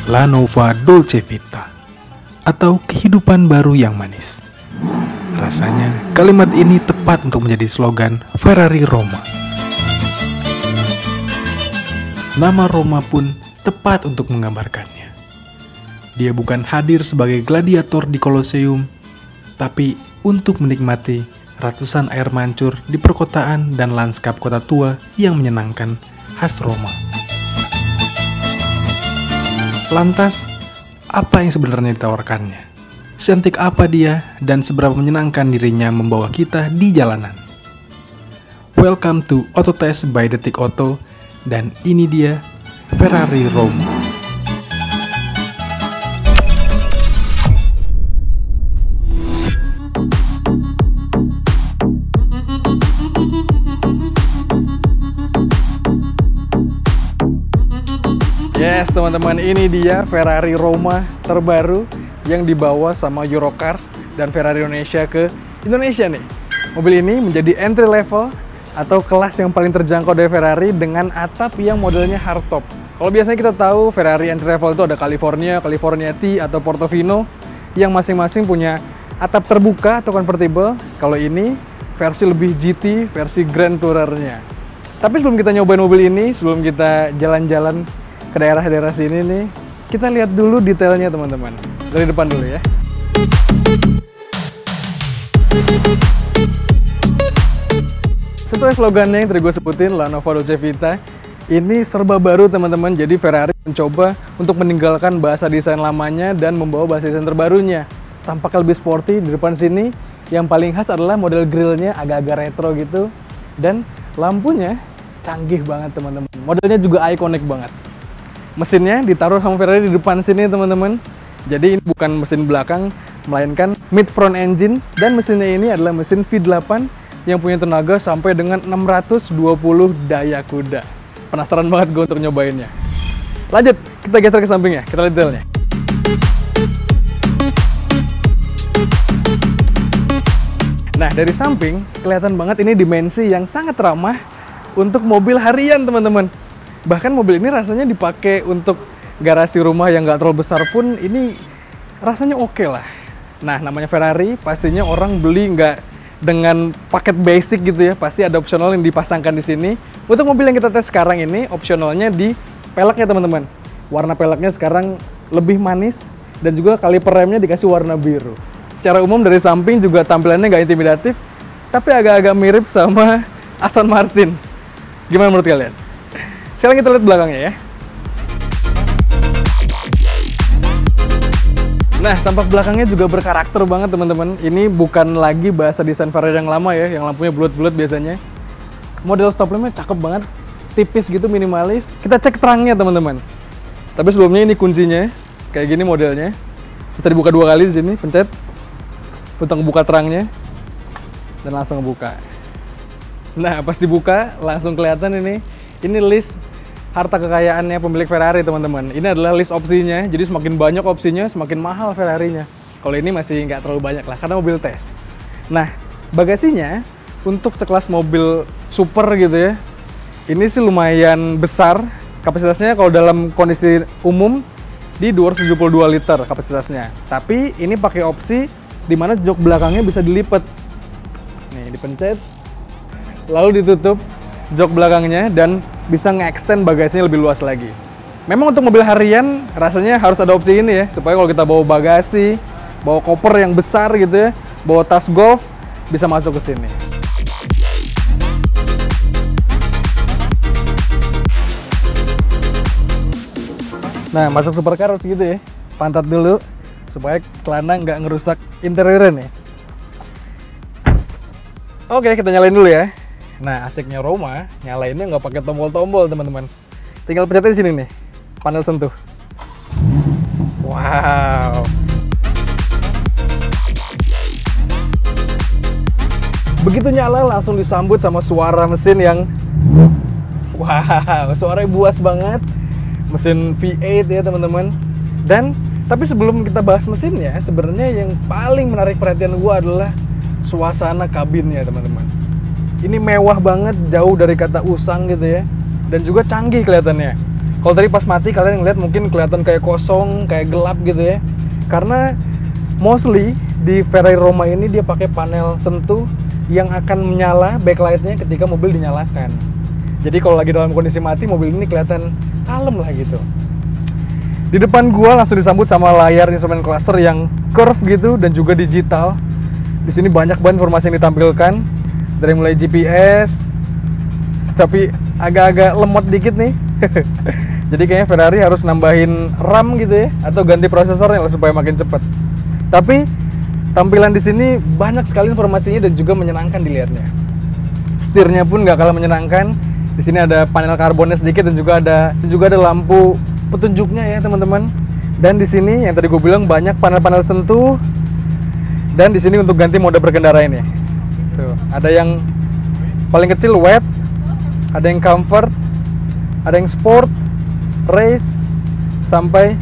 La Nuova Dolce Vita atau kehidupan baru yang manis. Rasanya kalimat ini tepat untuk menjadi slogan Ferrari Roma. Nama Roma pun tepat untuk menggambarkannya. Dia bukan hadir sebagai gladiator di Colosseum, tapi untuk menikmati ratusan air mancur di perkotaan dan lanskap kota tua yang menyenangkan khas Roma. Lantas, apa yang sebenarnya ditawarkannya? Secantik apa dia dan seberapa menyenangkan dirinya membawa kita di jalanan? Welcome to Auto Test by Detik Auto, dan ini dia Ferrari Roma. Yes teman-teman, ini dia Ferrari Roma terbaru yang dibawa sama Eurocars dan Ferrari Indonesia ke Indonesia nih. Mobil ini menjadi entry level atau kelas yang paling terjangkau dari Ferrari dengan atap yang modelnya hardtop. Kalau biasanya kita tahu Ferrari entry level itu ada California, California T atau Portofino yang masing-masing punya atap terbuka atau convertible. Kalau ini versi lebih GT, versi Grand Tourer-nya. Tapi sebelum kita nyobain mobil ini, sebelum kita jalan-jalan ke daerah-daerah sini nih, kita lihat dulu detailnya teman-teman. Dari depan dulu ya. Sesuai slogannya yang tadi gue sebutin, La Nuova Dolce Vita, ini serba baru teman-teman. Jadi Ferrari mencoba untuk meninggalkan bahasa desain lamanya dan membawa bahasa desain terbarunya. Tampaknya lebih sporty. Di depan sini yang paling khas adalah model grillnya agak-agak retro gitu. Dan lampunya canggih banget teman-teman. Modelnya juga ikonik banget. Mesinnya ditaruh sama Ferrari di depan sini teman-teman. Jadi ini bukan mesin belakang, melainkan mid front engine. Dan mesinnya ini adalah mesin V8 yang punya tenaga sampai dengan 620 daya kuda. Penasaran banget gue untuk nyobainnya. Lanjut, kita geser ke samping ya, kita lihat detailnya. Nah, dari samping kelihatan banget ini dimensi yang sangat ramah untuk mobil harian teman-teman. Bahkan mobil ini rasanya dipakai untuk garasi rumah yang nggak terlalu besar pun ini rasanya oke lah. Nah, namanya Ferrari, pastinya orang beli nggak dengan paket basic gitu ya. Pasti ada opsional yang dipasangkan di sini. Untuk mobil yang kita tes sekarang ini, opsionalnya di peleknya teman-teman. Warna peleknya sekarang lebih manis dan juga kaliper remnya dikasih warna biru. Secara umum dari samping juga tampilannya nggak intimidatif, tapi agak-agak mirip sama Aston Martin. Gimana menurut kalian? Sekarang kita lihat belakangnya ya. Nah, tampak belakangnya juga berkarakter banget teman-teman. Ini bukan lagi bahasa desain Ferrari yang lama ya, yang lampunya bulat-bulat biasanya. Model stop lampnya cakep banget, tipis gitu, minimalis. Kita cek terangnya teman-teman. Tapi sebelumnya ini kuncinya, kayak gini modelnya. Bisa dibuka 2 kali di sini, pencet untuk buka terangnya dan langsung buka. Nah, pas dibuka langsung kelihatan ini list harta kekayaannya pemilik Ferrari teman-teman. Ini adalah list opsinya, jadi semakin banyak opsinya semakin mahal Ferrarinya. Kalau ini masih nggak terlalu banyak lah, karena mobil tes. Nah, bagasinya untuk sekelas mobil super gitu ya, ini sih lumayan besar. Kapasitasnya kalau dalam kondisi umum di 272 liter kapasitasnya. Tapi ini pakai opsi di mana jok belakangnya bisa dilipat. Nih, dipencet, lalu ditutup jok belakangnya dan bisa nge-extend bagasinya lebih luas lagi. Memang untuk mobil harian rasanya harus ada opsi ini ya, supaya kalau kita bawa bagasi, bawa koper yang besar gitu ya, bawa tas golf, bisa masuk ke sini. Nah, masuk supercar harus gitu ya, pantat dulu supaya celana nggak ngerusak interiornya nih. Oke, kita nyalain dulu ya. Nah, asiknya Roma, nyalainnya nggak pakai tombol-tombol teman-teman. Tinggal pencetnya di sini nih, panel sentuh. Wow. Begitu nyala langsung disambut sama suara mesin yang wow, suaranya buas banget. Mesin V8 ya teman-teman. Dan tapi sebelum kita bahas mesinnya, sebenarnya yang paling menarik perhatian gua adalah suasana kabinnya teman-teman. Ini mewah banget, jauh dari kata usang gitu ya. Dan juga canggih kelihatannya. Kalau tadi pas mati kalian ngeliat mungkin kelihatan kayak kosong, kayak gelap gitu ya. Karena mostly di Ferrari Roma ini dia pakai panel sentuh yang akan menyala backlightnya ketika mobil dinyalakan. Jadi kalau lagi dalam kondisi mati, mobil ini kelihatan kalem lah gitu. Di depan gua langsung disambut sama layar instrument cluster yang curve gitu dan juga digital. Di sini banyak banget informasi yang ditampilkan, dari mulai GPS, tapi agak-agak lemot dikit nih. Jadi kayaknya Ferrari harus nambahin RAM gitu ya, atau ganti prosesornya lah supaya makin cepat. Tapi tampilan di sini banyak sekali informasinya dan juga menyenangkan dilihatnya. Setirnya pun nggak kalah menyenangkan. Di sini ada panel karbonnya sedikit dan juga ada lampu petunjuknya ya teman-teman. Dan di sini yang tadi gue bilang banyak panel-panel sentuh. Dan di sini untuk ganti mode berkendara ini. Tuh, ada yang paling kecil wet, ada yang comfort, ada yang sport, race, sampai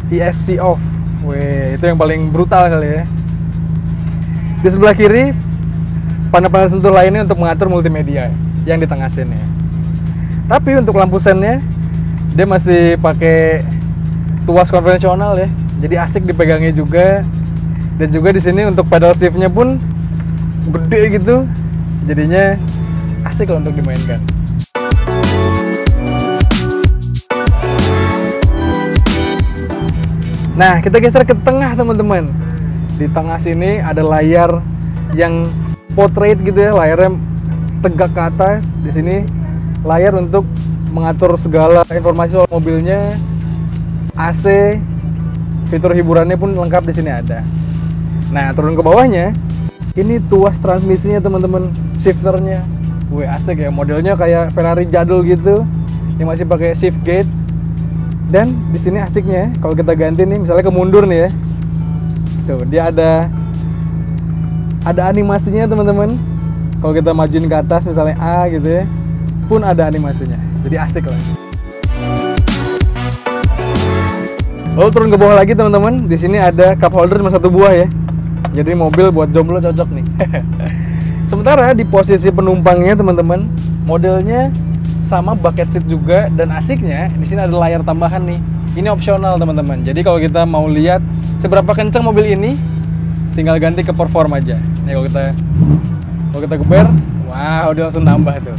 ESC off. Wih, itu yang paling brutal kali ya. Di sebelah kiri, panel-panel sentuh lainnya untuk mengatur multimedia yang di tengah sini. Tapi untuk lampu sennya, dia masih pakai tuas konvensional ya. Jadi asik dipegangnya juga. Dan juga di sini untuk pedal shiftnya pun gede gitu. Jadinya asik loh untuk dimainkan. Nah, kita geser ke tengah teman-teman. Di tengah sini ada layar yang portrait gitu ya, layarnya tegak ke atas. Di sini layar untuk mengatur segala informasi soal mobilnya, AC, fitur hiburannya pun lengkap di sini ada. Nah, turun ke bawahnya, ini tuas transmisinya teman-teman, shifternya. Wih, asik ya, modelnya kayak Ferrari jadul gitu, yang masih pakai shift gate. Dan di sini asiknya, kalau kita ganti nih, misalnya ke mundur nih ya, tuh dia ada animasinya teman-teman. Kalau kita majuin ke atas, misalnya A gitu ya, pun ada animasinya. Jadi asik lah. Lalu turun ke bawah lagi teman-teman, di sini ada cup holder cuma satu buah ya. Jadi mobil buat jomblo cocok nih. Sementara di posisi penumpangnya teman-teman, modelnya sama bucket seat juga, dan asiknya di sini ada layar tambahan nih. Ini opsional teman-teman. Jadi kalau kita mau lihat seberapa kencang mobil ini, tinggal ganti ke perform aja. Nih kalau kita geber, wow, dia langsung nambah tuh.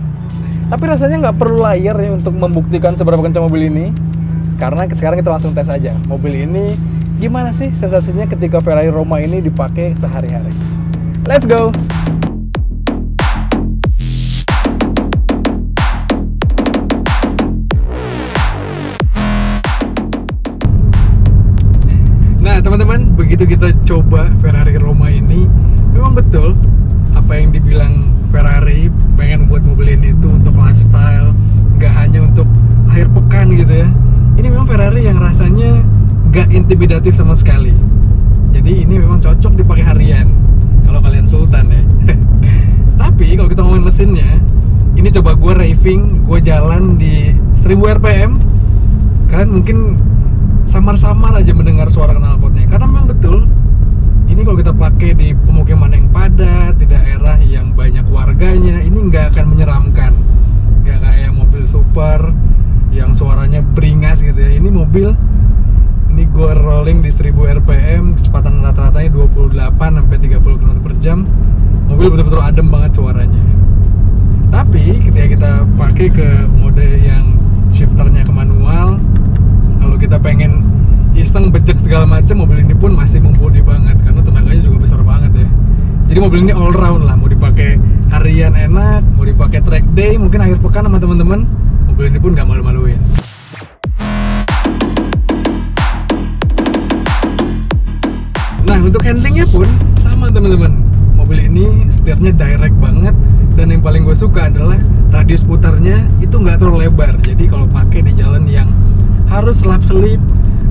Tapi rasanya nggak perlu layar ya untuk membuktikan seberapa kencang mobil ini. Karena sekarang kita langsung tes aja. Mobil ini gimana sih sensasinya ketika Ferrari Roma ini dipakai sehari-hari. Let's go! Nah teman-teman, begitu kita coba Ferrari Roma ini, memang betul apa yang dibilang Ferrari pengen buat mobil ini itu untuk lifestyle, nggak hanya untuk akhir pekan gitu ya. Ini memang Ferrari yang rasanya nggak intimidatif sama sekali. Jadi ini memang cocok dipakai harian kalau kalian sultan ya. Tapi kalau kita ngomongin mesinnya, ini coba gue raving, gue jalan di 1000 rpm, kalian mungkin samar-samar aja mendengar suara knalpotnya. Karena memang betul, ini kalau kita pakai di pemukiman yang padat, di daerah yang banyak warganya, ini nggak akan menyeramkan. Nggak kayak mobil super yang suaranya beringas gitu ya. Ini mobil, ini gue rolling di 1000 rpm, kecepatan rata-ratanya 28-30 km/jam. Mobil betul-betul adem banget suaranya. Tapi ketika kita pakai ke mode yang shifternya ke manual, kalau kita pengen iseng becek segala macam, mobil ini pun masih mumpuni banget karena tenaganya juga besar banget ya. Jadi mobil ini all round lah, mau dipakai harian enak, mau dipakai track day, mungkin akhir pekan sama teman-teman, mobil ini pun gak malu-maluin. Nah untuk handlingnya pun sama teman-teman. Mobil ini setirnya direct banget, dan yang paling gue suka adalah radius putarnya itu nggak terlalu lebar. Jadi kalau pakai di jalan yang harus selap-selip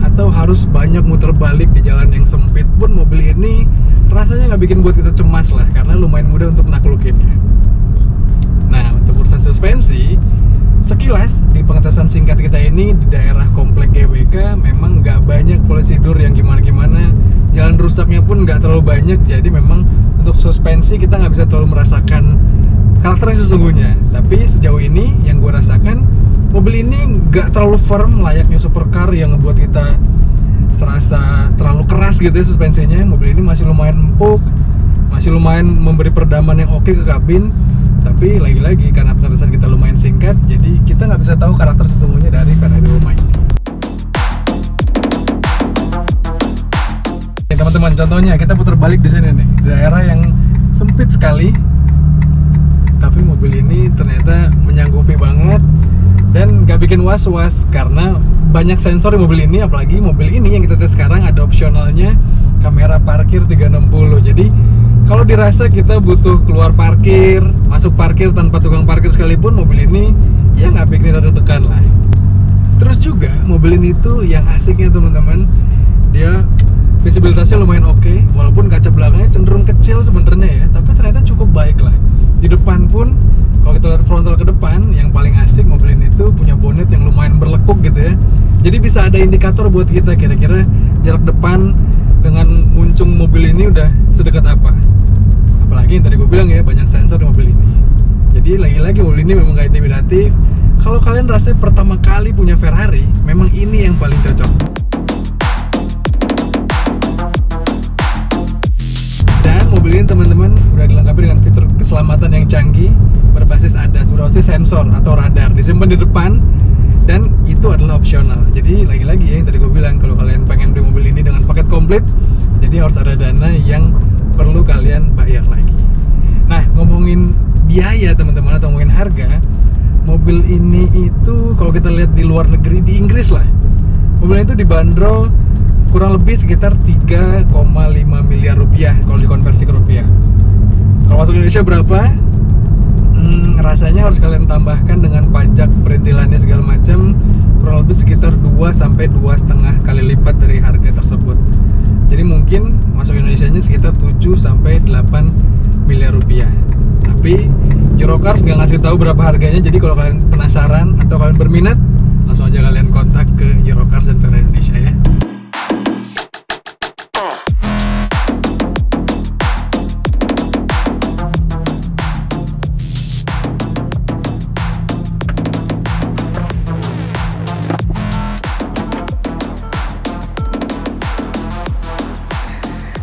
atau harus banyak muter balik di jalan yang sempit pun, mobil ini rasanya nggak bikin buat kita cemas lah, karena lumayan mudah untuk naklukinnya. Nah untuk urusan suspensi, sekilas di pengetesan singkat kita ini di daerah komplek GWK memang nggak banyak prosedur yang gimana-gimana, jalan rusaknya pun nggak terlalu banyak. Jadi memang untuk suspensi kita nggak bisa terlalu merasakan karakter yang sesungguhnya. Tapi sejauh ini yang gue rasakan, mobil mobil ini nggak terlalu firm layaknya supercar yang ngebuat kita serasa terlalu keras gitu ya suspensinya. Mobil ini masih lumayan empuk, masih lumayan memberi peredaman yang oke ke kabin. Tapi lagi-lagi karena pengetesan kita lumayan singkat, jadi kita nggak bisa tahu karakter sesungguhnya dari Ferrari Roma ini. Teman-teman, contohnya kita putar balik di sini nih, di daerah yang sempit sekali, tapi mobil ini ternyata menyanggupi banget dan nggak bikin was-was karena banyak sensor di mobil ini. Apalagi mobil ini yang kita tes sekarang ada opsionalnya kamera parkir 360. Jadi kalau dirasa kita butuh keluar parkir, masuk parkir tanpa tukang parkir sekalipun, mobil ini ya nggak bikin deg-degan lah. Terus juga mobil ini tuh yang asiknya teman-teman, dia visibilitasnya lumayan oke, walaupun kaca belakangnya cenderung kecil sebenarnya ya, tapi ternyata cukup baik lah. Di depan pun, kalau kita lihat frontal ke depan, yang paling asik mobil ini tuh punya bonnet yang lumayan berlekuk gitu ya. Jadi bisa ada indikator buat kita kira-kira jarak depan dengan muncung mobil ini udah sedekat apa. Apalagi yang tadi gue bilang ya, banyak sensor di mobil ini. Jadi lagi-lagi mobil ini memang gak intimidatif. Kalau kalian rasanya pertama kali punya Ferrari, memang ini yang paling cocok. Mobil ini teman-teman udah dilengkapi dengan fitur keselamatan yang canggih berbasis ADAS, berbasis sensor atau radar, disimpan di depan dan itu adalah opsional. Jadi lagi-lagi ya yang tadi gue bilang, kalau kalian pengen beli mobil ini dengan paket komplit, jadi harus ada dana yang perlu kalian bayar lagi. Nah, ngomongin biaya teman-teman atau ngomongin harga, mobil ini itu kalau kita lihat di luar negeri, di Inggris lah, mobil itu dibanderol kurang lebih sekitar 3,5 miliar rupiah kalau dikonversi ke rupiah. Kalau masuk Indonesia berapa? Rasanya harus kalian tambahkan dengan pajak perintilannya segala macam, kurang lebih sekitar 2 sampai 2,5 kali lipat dari harga tersebut. Jadi mungkin masuk Indonesianya sekitar 7 sampai 8 miliar rupiah. Tapi Eurocars nggak ngasih tahu berapa harganya, jadi kalau kalian penasaran atau kalian berminat, langsung aja kalian kontak ke Eurocars dan Ferrari Indonesia ya.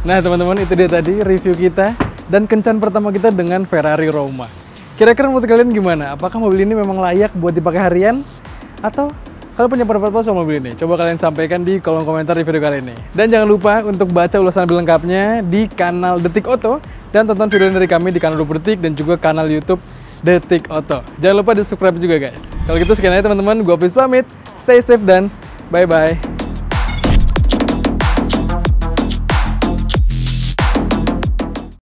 Nah teman-teman, itu dia tadi review kita dan kencan pertama kita dengan Ferrari Roma. Kira-kira menurut kalian gimana? Apakah mobil ini memang layak buat dipakai harian? Atau kalian punya pendapat apa soal mobil ini? Coba kalian sampaikan di kolom komentar di video kali ini. Dan jangan lupa untuk baca ulasan lebih lengkapnya di kanal Detik Auto, dan tonton video dari kami di kanal 20 Detik dan juga kanal YouTube Detik Auto. Jangan lupa di subscribe juga guys. Kalau gitu sekian aja teman-teman, gue Hafiz pamit, stay safe dan bye-bye.